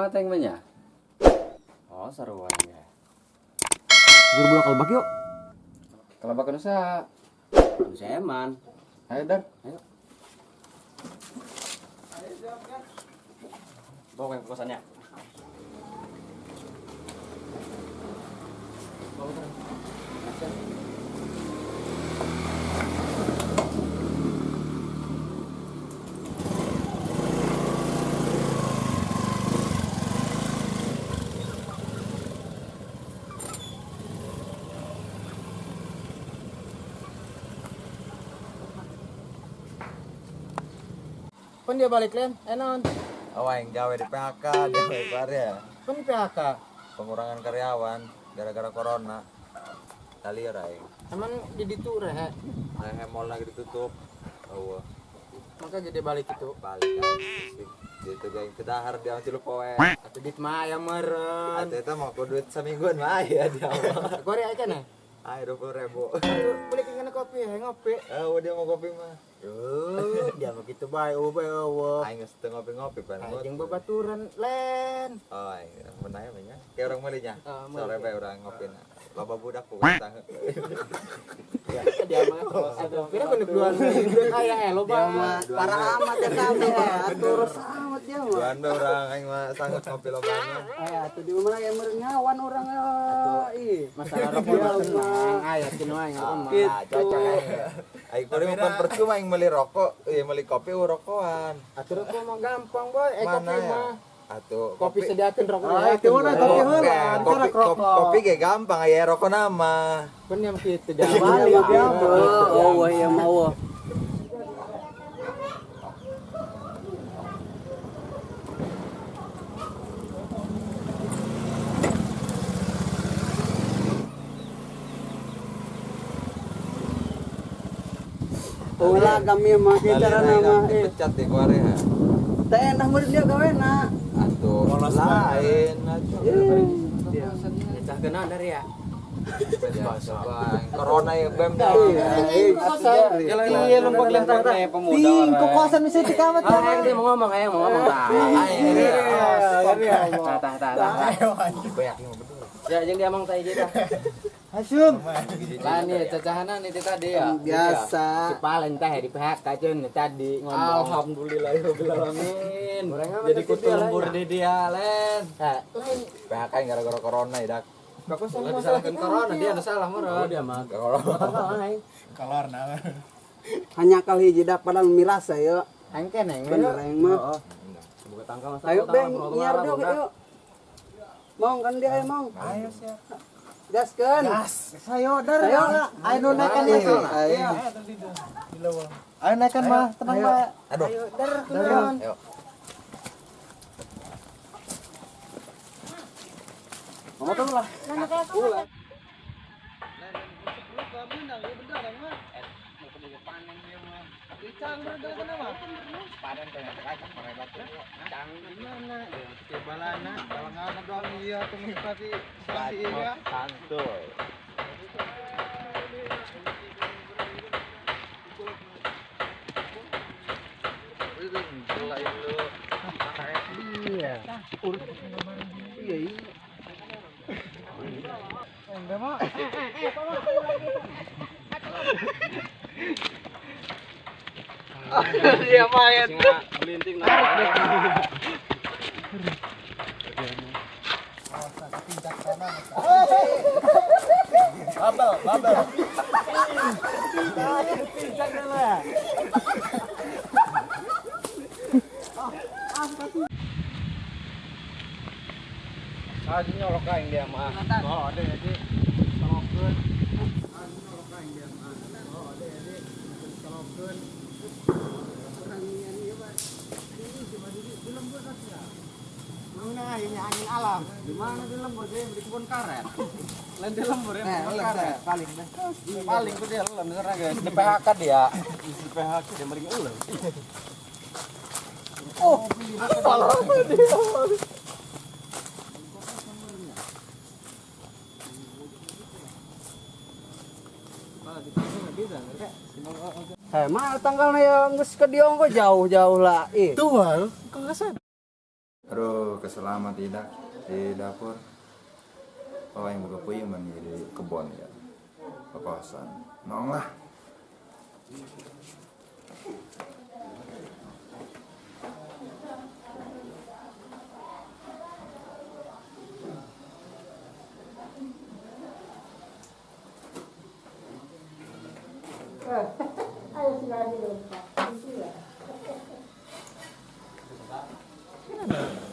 Mana teng banyak? Oh, sarwanya. Guru bola kalbak yuk. Kalau bakal usaha, Bisa eman. ayo Dar. Ayo. Bawa ke kosannya. Pun dia balik Len, enon. Awaing gawe di PHK di ya. Pun PHK. Pengurangan karyawan gara-gara corona. Tali rai. Emang di ditu rehe. Nah, mall lagi ditutup. Oh, Maka jadi balik itu. balik lagi. Gitu guys, kedahar dia cilu poe. Atau dit mah aya meureun. Atuh eta mah ku duit samingguan mah aya dia mah. Korea aja nah. Ayo 20.000. Boleh kena kopi, ngopi. Dia mau kopi mah. Dia mah gitu bae, eueuh. Aing geus teu ngopi-ngopi pan. Anjing babaturan Len. Oh, menanya banyak. Kayak orang melinya. Meuli. Sore bae urang ngopina. Loba budak ku tangga. Dia mah aduh, kira bener duaan kaya lo Bang. Parah amat ya kami terus amat dia mah. Duan bae urang aing mah sanggup ngopi lobana. Atuh di mana yang merengawan orang ih. Masalah rokok tenang, aya cenah aing mah. Cocok aing. Aing kudu bukan percuma aing meuli rokok, meuli kopi rokokan. Atuh rokok mah gampang boy, kopi Mana ya? mah. Atuh Kopi sediakeun rokok. itu mana kopi heula, antara rokok. Kopi ge gampang aya rokok nama. Pun yang kitu jangan Balik dia mah. Oh, wah ya mau. Ulah kami mah cara nama dipecat di Korea. teh enak meureun dia gawena. Atuh lain Cah geuna dari ya. Corona ya bem dah. Iya lembok lentang teh pemuda. Ting kokosan bisa dikawat. Aing dia mau ngomong tah. Tah. Banyak yang betul. Ya jeung dia mong teh dah. Hasum. Lah nih cacahanan itu tadi ya. Biasa. Si Palen teh di PHK ceun tadi ngomong. Alhamdulillahirabbil alamin. Jadi kutu lembur di dia Len. PHK gara-gara corona ya dak. Bagus disalahkan corona dia ada salah meureun dia mah. Hanya kali jidak padang mirasa ya. Aing keneng Bener aing mah. Buka tangkal Ayo beng, nyiar dong yuk. Mong kan dia mong. Ayo siap. Gaskeun. Sayo dar. Ayo naikkan mah. Ayo naikkan mah, tenang mah. Aduh. Ayo dar turun. Ayo. Mau tuh lah. Santuy. Iya. Iya main. Belinting Babel. Aja nyolok aing dia mah. Oh, ada ya, Ji. Solokeun. Aja nyolok aing dia mah. Oh, ada ya, Ji. Solokeun. Orang ini apa? Ini coba di lembur kasih ya. Mana ini angin alam. Di mana di lembur dia di kebun karet. Lain di lembur ya, kebun karet. Paling deh. Paling gede lem bener guys. Di PHK dia. Di PHK dia mending eueuh. Oh, apa dia? Mal tanggalnya ya geus ke diong kok jauh-jauh lah. Tuh, kok enggak sadar. Aduh, semoga selamat tidak di dapur. Oh yang buka puyeng di kebun ya, ke kosan. Nong lah.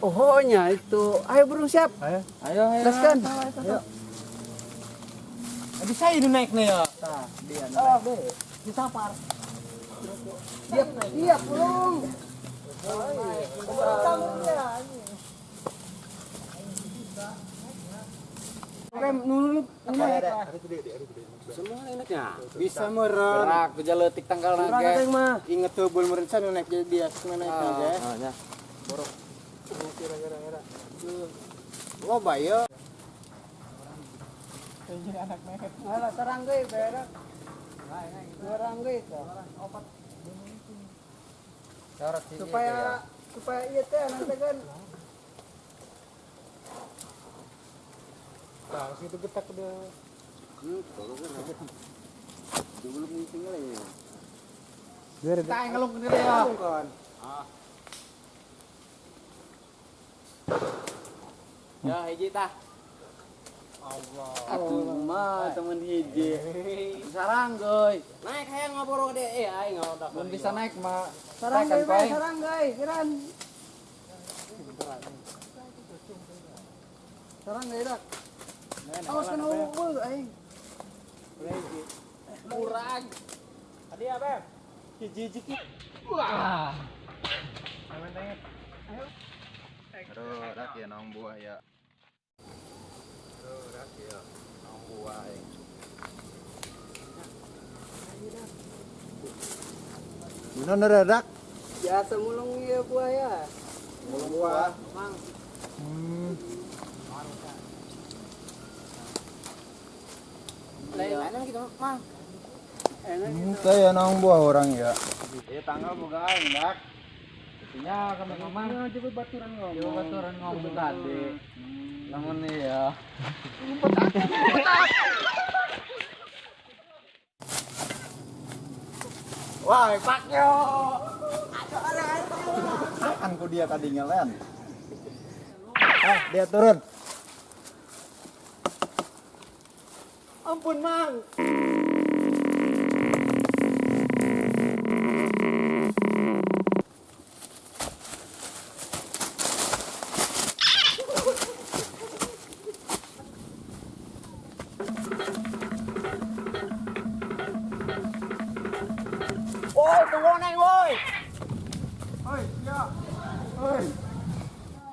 Ohnya itu. Ayo burung siap. Ayo. Ayo, ayo. Gaskan. Ayo. Bisa ini naik nih ya. Tah, dia Oh, be. Disapar. siap, siap burung. Rem nulu Semua enaknya. Bisa meren. Gerak kejaletik tanggal Kurang nage. ada mah. Ingat tuh bul meren sana naik jadi dia semana naik aja. Ah, ya. Kira-kira. Lo bayo. Alah terang ge berak. Terang ge Syarat sih supaya iya teh nanti kan Nah, situ getak udah. dulu meeting lagi. Biar Kayak ngelung ke dia. kan. Ya, hiji tah. Allah. Atuh mah temen hiji. Sarang goy. Naik hayang ngaboro deh. Aing ngodak. Mun bisa naik mah sarang tekan ge poe. sarang ge kiran. Sarang ge dak. Awas kena ubul aing. Kurang. Tadi apa? Hiji-hiji ki. Aduh, dak ya nong buah ya. Aduh, dak ya nong buah. Bener neradak. Biasa mulung ieu buaya. Buah. Mang. Lain mana gitu, Mang. Enak Saya nong buah orang ya. Ieu tanggal boga aing, Dak. Intinya kami Mang. coba baturan ngomong. Coba baturan ngomong tadi. Namun nih ya. Wah, Pak yo. Kan ku dia tadi ngelen. Dia turun. Ampun, Mang. Ôi, tunggu này ôi. Oi, ya. Oi.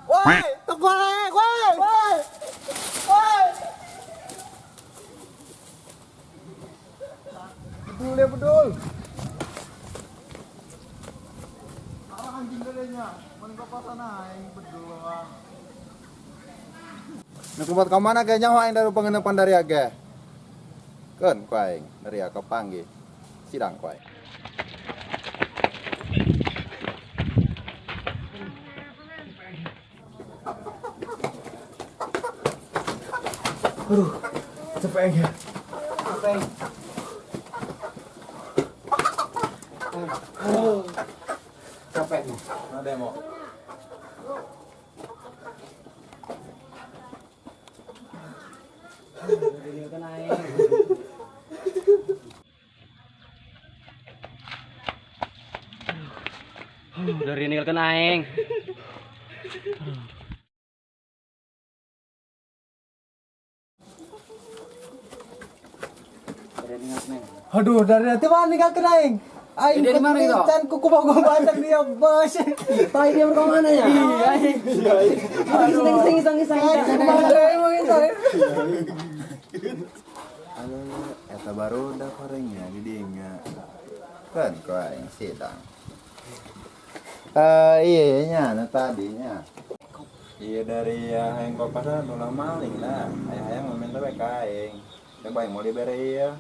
Ôi, tunggu này, ôi. Ôi. Ôi. Bedul ya bedul. Salah anjing gedenya. Mun ke pasana aing bedul doang. Nah, kumat ka mana ge nyaho aing dari pengeneupan dari age. Keun ku aing dari ka panggih. Sidang ku aing. Cepet ya. Capek nih. Nah, demo. Dari ninggalkan aing. Dari ninggalkan aing. Aduh, dari nanti mana nih kak aing? Aing Dia di mana itu? Can kuku mau gue banyak dia bos. Tai dia berkemana ya? Iya. Iseng. Halo, eta baru udah gorengnya di dinya. Kan ku aing sidang. Iya nya nah tadinya. Iya dari yang kopasan tulang maling lah. Hayang meminta bae ka aing. Teu bae mau dibere ieu.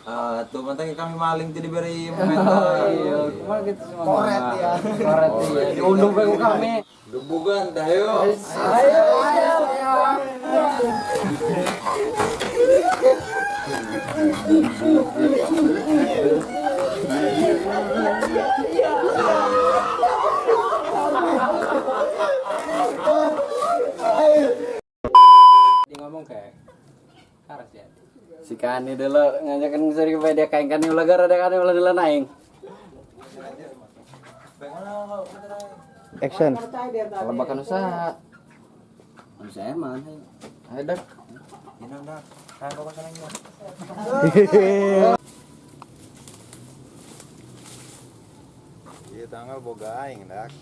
Tuh penting kami maling tidak diberi mental. Iya, kemarin kita semua. Koret ya. Koret ya. Diundang bae kami. Bukan, dayo. Ayo, ayo. Dia ngomong kayak karas ya. Si Kani dulu ngajakin sering dia kain Kani ulah gara ada Kani ulah dulu naing. Action. Kalau makan usaha. Usaha mana? Ayo dak. Ini dah. Kan kok sana ini. Iya tanggal boga aing dak.